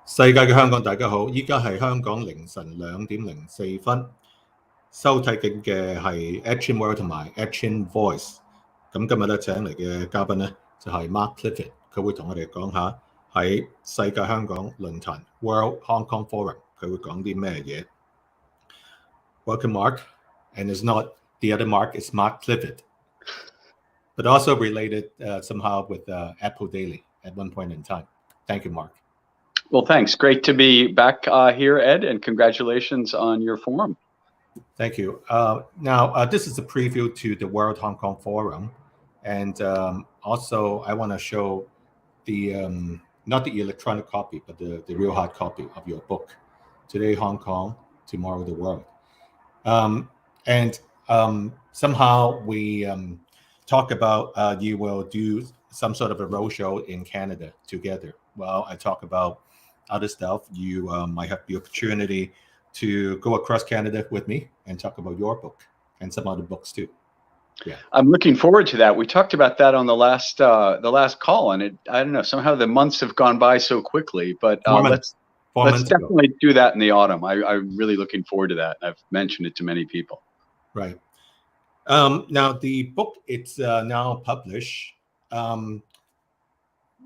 世界嘅香港，大家好！依家係香港凌晨2:04，收睇緊嘅係 Action World 同埋 Action Voice。咁今日咧請嚟嘅嘉賓咧就係 Mark Clifford，佢會同我哋講下喺世界香港論壇 World Hong Kong Forum 佢會講啲咩嘢。Welcome, Mark. And it's not the other Mark, it's Mark Clifford, but also related somehow with Apple Daily at one point in time. Thank you, Mark. Well, thanks. Great to be back here, Ed, and congratulations on your forum. Thank you. Now, this is a preview to the World Hong Kong Forum. And also, I want to show the, not the electronic copy, but the real hard copy of your book, Today Hong Kong, Tomorrow the World. Somehow we talk about you will do some sort of a roadshow in Canada together. Well, I talk about other stuff. You might have the opportunity to go across Canada with me and talk about your book and some other books too. Yeah, I'm looking forward to that. We talked about that on the last call, and I don't know, somehow the months have gone by so quickly. But let's definitely do that in the autumn. I'm really looking forward to that. I've mentioned it to many people. Right. Now the book, it's now published.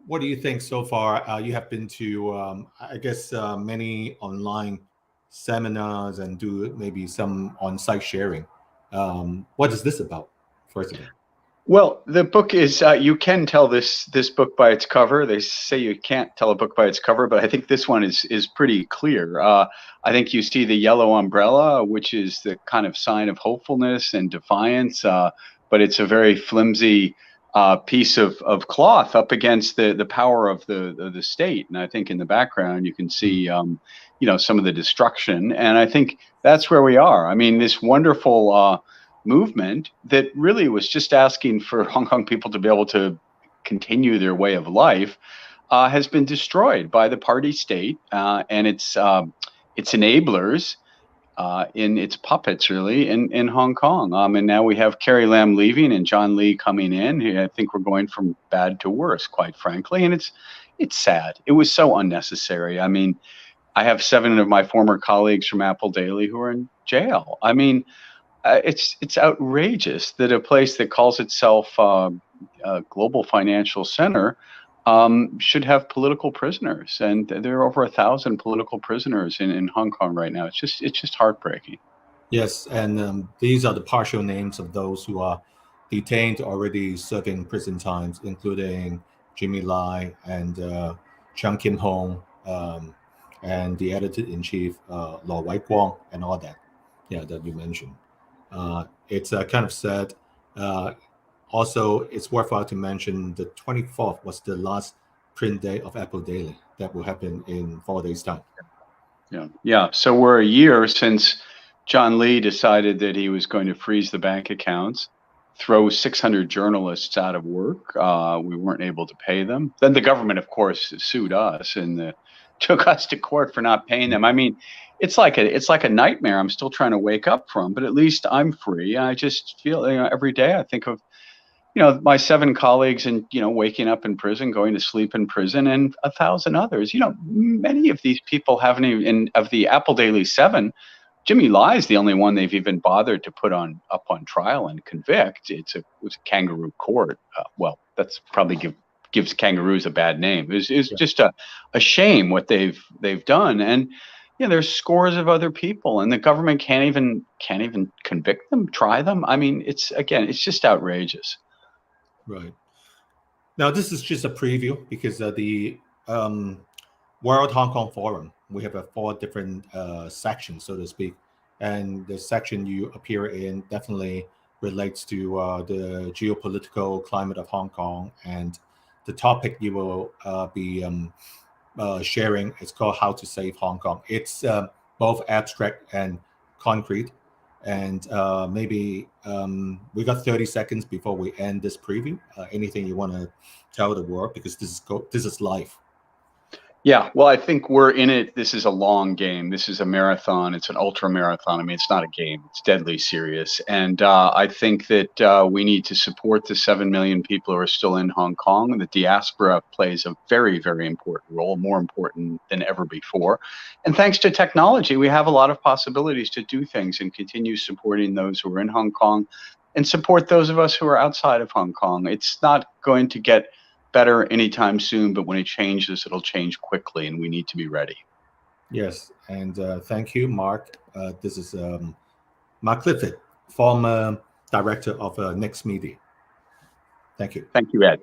What do you think so far? You have been to, I guess, many online seminars and do maybe some on-site sharing. What is this about, first of all? Well, the book is, you can tell this book by its cover. They say you can't tell a book by its cover, but I think this one is pretty clear. I think you see the yellow umbrella, which is the kind of sign of hopefulness and defiance, but it's a very flimsy piece of cloth up against the power of the state. And I think in the background you can see some of the destruction, and I think that's where we are. I mean, this wonderful movement that really was just asking for Hong Kong people to be able to continue their way of life has been destroyed by the party state and its enablers, in its puppets, really, in Hong Kong. And now we have Carrie Lam leaving and John Lee coming in. I think we're going from bad to worse, quite frankly. And it's sad. It was so unnecessary. I mean, I have 7 of my former colleagues from Apple Daily who are in jail. I mean, it's outrageous that a place that calls itself a global financial center should have political prisoners, and there are over 1,000 political prisoners in Hong Kong right now. It's just heartbreaking. Yes, and these are the partial names of those who are detained, already serving prison times, including Jimmy Lai and Chung Kim Hong, and the editor-in-chief, Law Wai Kwong, and all that. Yeah, that you mentioned. It's kind of sad. Also, it's worthwhile to mention the 24th was the last print day of Apple Daily. That will happen in 4 days' time. Yeah. So we're a year since John Lee decided that he was going to freeze the bank accounts, throw 600 journalists out of work. We weren't able to pay them. Then the government, of course, sued us and took us to court for not paying them. I mean, it's like a nightmare I'm still trying to wake up from, but at least I'm free. I just feel, every day I think of, my 7 colleagues and, waking up in prison, going to sleep in prison, and 1,000 others. Many of these people haven't even, of the Apple Daily 7, Jimmy Lai is the only one they've even bothered to put up on trial and convict. It was a kangaroo court. Well, that's probably gives kangaroos a bad name. It's just a shame what they've done. And there's scores of other people, and the government can't even convict them, try them. I mean, it's just outrageous. Right. Now, this is just a preview because the World Hong Kong Forum, we have 4 different sections, so to speak. And the section you appear in definitely relates to the geopolitical climate of Hong Kong. And the topic you will be sharing is called How to Save Hong Kong. It's both abstract and concrete. And maybe we got 30 seconds before we end this preview. Anything you want to tell the world, because this is live. Yeah, well, I think we're in it. This is a long game. This is a marathon. It's an ultra marathon. I mean, it's not a game. It's deadly serious. And I think that we need to support the 7 million people who are still in Hong Kong. The diaspora plays a very, very important role, more important than ever before. And thanks to technology, we have a lot of possibilities to do things and continue supporting those who are in Hong Kong and support those of us who are outside of Hong Kong. It's not going to get better anytime soon, but when it changes, it'll change quickly, and we need to be ready. Yes, and thank you, Mark. This is Mark Clifford, former director of Next Media. Thank you. Thank you, Ed.